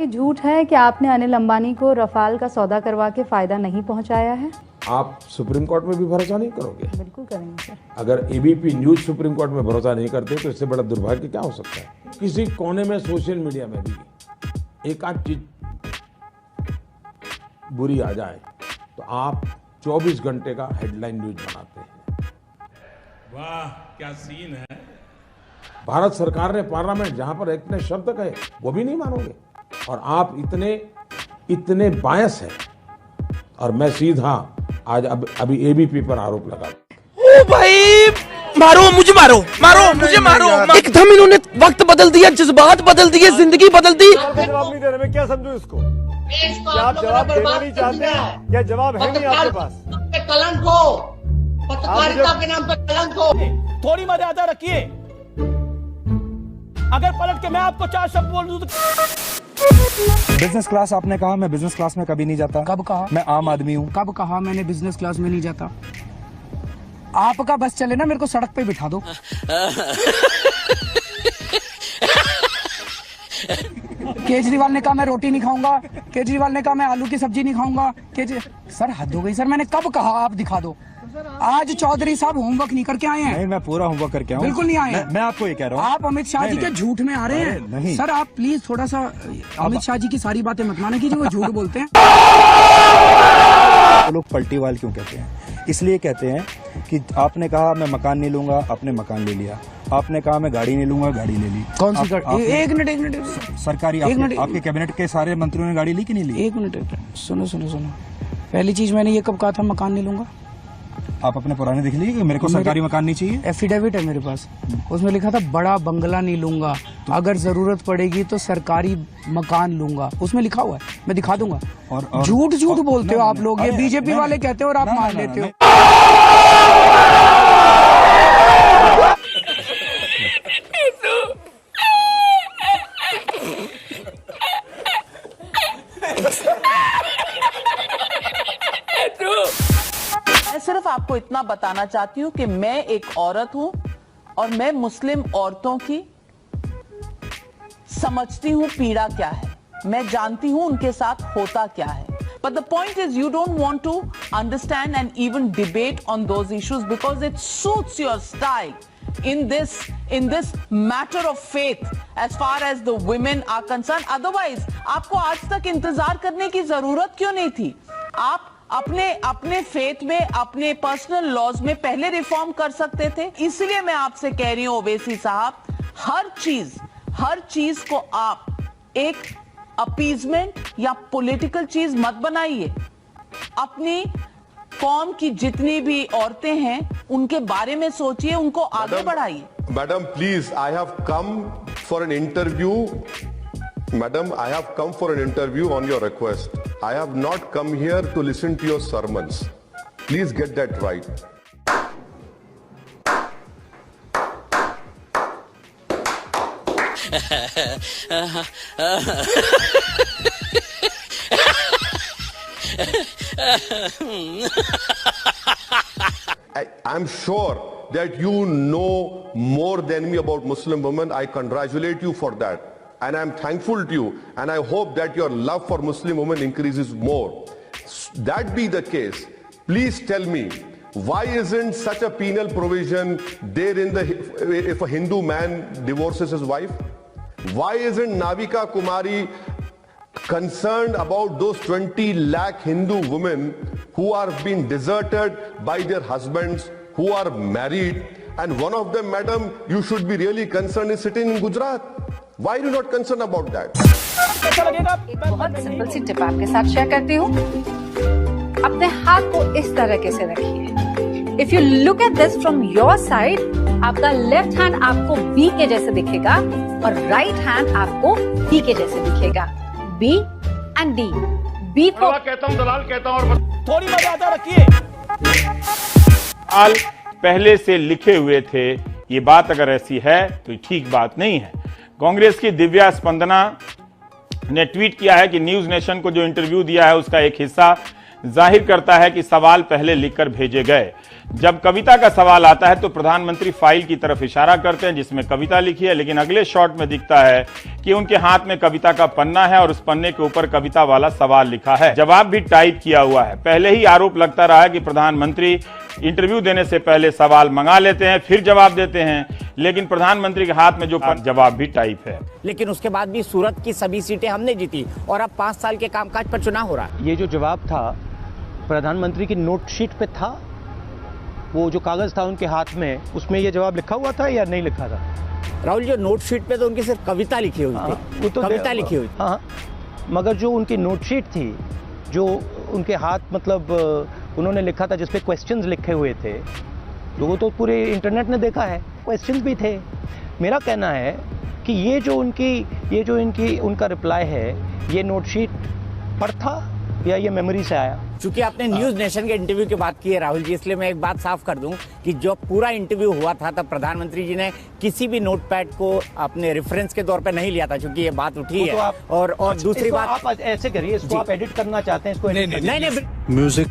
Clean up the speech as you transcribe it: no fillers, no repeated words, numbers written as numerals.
ये झूठ है कि आपने अनिल अंबानी को रफाल का सौदा करवा के फायदा नहीं पहुंचाया है? आप सुप्रीम कोर्ट में भी भरोसा नहीं करोगे? बिल्कुल करेंगे सर। अगर एबीपी न्यूज सुप्रीम कोर्ट में भरोसा नहीं करते तो इससे बड़ा दुर्भाग्य क्या हो सकता है? किसी कोने में सोशल मीडिया में भी एक आध चीज बुरी आ जाए तो आप 24 घंटे का हेडलाइन न्यूज बनाते हैं। वाह क्या सीन है। भारत सरकार ने पार्लियामेंट जहां पर इतने शब्द कहे वो भी नहीं मानोगे और आप इतने बायस हैं। और मैं सीधा आज अभी एबीपी पर आरोप लगा। ओ भाई मारो मुझे, मारो मुझे, मारो। एकदम इन्होंने वक्त बदल दिया, जज्बात बदल दिए, जिंदगी बदल दी। जवाब नहीं दे रहे, मैं क्या समझू इसको? क्या आप जवाब देना नहीं चाहते हैं? क्या जवाब है नहीं आपके पास? कलंक हो, पत्रकारिता के नाम पे कलंक हो। थोड़ी मर्यादा रखिए। अगर पलट के मैं आपको 4 शब्द बोल दूं तो बिजनेस क्लास आपने कहा, मैं बिजनेस क्लास में कभी नहीं जाता। कब कहा? मैं आम आदमी हूँ। कब कहा मैंने बिजनेस क्लास में नहीं जाता? आपका बस चले ना, मेरे को सड़क पे बिठा दो। केजरीवाल ने कहा मैं रोटी नहीं खाऊंगा, केजरीवाल ने कहा मैं आलू की सब्जी नहीं खाऊंगा। सर हद हो गई सर, मैंने कब कहा? आप दिखा दो। आज चौधरी साहब होमवर्क नहीं करके आए हैं। नहीं, मैं पूरा होमवर्क करके आऊँ। बिल्कुल नहीं आए। मैं आपको ये कह रहा हूँ, आप अमित शाह जी के झूठ में आ रहे हैं। नहीं सर आप प्लीज थोड़ा सा अमित शाह जी की सारी बातें मत माना कीजिए, वो झूठ बोलते हैं। तो लोग पलटीवाल क्यों कहते हैं? इसलिए कहते हैं कि आपने कहा मैं मकान नहीं लूंगा, आपने मकान ले लिया। आपने कहा मैं गाड़ी नहीं लूंगा, गाड़ी ले ली। कौन सी गाड़ी? एक मिनट सरकारी आपके कैबिनेट के सारे मंत्रियों ने गाड़ी ली कि नहीं ली? एक मिनट सुनो। पहली चीज मैंने ये कब कहा था मकान नहीं लूंगा? आप अपने पुराने देख लीजिए कि मेरे को सरकारी मकान नहीं चाहिए। एफिडेविट है मेरे पास, उसमें लिखा था बड़ा बंगला नहीं लूंगा, अगर जरूरत पड़ेगी तो सरकारी मकान लूंगा। उसमें लिखा हुआ है, मैं दिखा दूंगा। और झूठ बोलते हो आप लोग, ये बीजेपी वाले कहते हो और आप मान लेते हो। मैं सिर्फ आपको इतना बताना चाहती हूँ कि मैं एक औरत हूँ और मैं मुस्लिम औरतों की समझती हूँ पीड़ा क्या है, मैं जानती हूँ उनके साथ होता क्या है। But the point is you don't want to understand and even debate on those issues because it suits your style in this matter of faith as far as the women are concerned. Otherwise आपको आज तक इंतजार करने की जरूरत क्यों नहीं थी? आप अपने फेथ में, अपने पर्सनल लॉज में पहले रिफॉर्म कर सकते थे। इसलिए मैं आपसे कह रही हूं ओवैसी साहब, हर चीज को आप एक अपीजमेंट या पॉलिटिकल चीज मत बनाइए। अपनी कौम की जितनी भी औरतें हैं उनके बारे में सोचिए, उनको आगे बढ़ाइए। Madam please, I have come for an interview. Madam, I have come for an interview on your request. I have not come here to listen to your sermons. Please get that right. I'm sure that you know more than me about Muslim women. I congratulate you for that. And I'm thankful to you, and I hope that your love for Muslim women increases more. That be the case, please tell me, why isn't such a penal provision there if a Hindu man divorces his wife? Why isn't Navika Kumari concerned about those 20 lakh Hindu women who are being deserted by their husbands, who are married, and one of them, madam, you should be really concerned, is sitting in Gujarat. Why are you not concerned about that? एक बहुत simple सी tip आपके साथ share करती हूँ। अपने हाथ को इस तरीके से रखिए। If you look at this from your side, आपका लेफ्ट हैंड आपको बी के जैसे दिखेगा और राइट हैंड आपको डी के जैसे दिखेगा। B and D. बी को कहता हूँ दलाल कहता हूँ और थोड़ी मर्यादा रखिए। आल पहले से लिखे हुए थे, ये बात अगर ऐसी है तो ठीक बात नहीं है। कांग्रेस की दिव्या स्पंदना ने ट्वीट किया है कि न्यूज नेशन को जो इंटरव्यू दिया है उसका एक हिस्सा जाहिर करता है कि सवाल पहले लिखकर भेजे गए। जब कविता का सवाल आता है तो प्रधानमंत्री फाइल की तरफ इशारा करते हैं जिसमें कविता लिखी है, लेकिन अगले शॉट में दिखता है कि उनके हाथ में कविता का पन्ना है और उस पन्ने के ऊपर कविता वाला सवाल लिखा है। जवाब भी टाइप किया हुआ है। पहले ही आरोप लगता रहा है कि प्रधानमंत्री इंटरव्यू देने से पहले सवाल मंगा लेते हैं फिर जवाब देते हैं, लेकिन प्रधानमंत्री के हाथ में जो जवाब भी टाइप है। लेकिन उसके बाद भी सूरत की सभी सीटें हमने जीती और अब 5 साल के कामकाज पर चुनाव हो रहा है। ये जो जवाब था प्रधानमंत्री की नोटशीट पे था, वो जो कागज था उनके हाथ में, उसमें ये जवाब लिखा हुआ था या नहीं लिखा था? राहुल, जो नोटशीट पे तो उनकी सिर्फ कविता लिखी हुई थी। वो तो कविता लिखी हुई। हाँ, मगर जो उनकी नोटशीट थी, जो उनके हाथ मतलब उन्होंने लिखा था जिसपे क्वेश्चंस लिखे हुए थे, वो तो पूरे इंटरनेट ने देखा है, क्वेश्चंस भी थे। मेरा कहना है कि ये जो उनका रिप्लाई है, ये नोटशीट पर था या ये मेमोरी से आया? चूंकि आपने न्यूज नेशन के इंटरव्यू की बात की है राहुल जी, इसलिए मैं एक बात साफ कर दूं कि जो पूरा इंटरव्यू हुआ था तब प्रधानमंत्री जी ने किसी भी नोटपैड को अपने रेफरेंस के तौर पे नहीं लिया था, क्योंकि ये बात उठी है। और दूसरी बात, आप ऐसे करिए, इसको आप एडिट करना चाहते हैं, इसको नहीं, म्यूजिक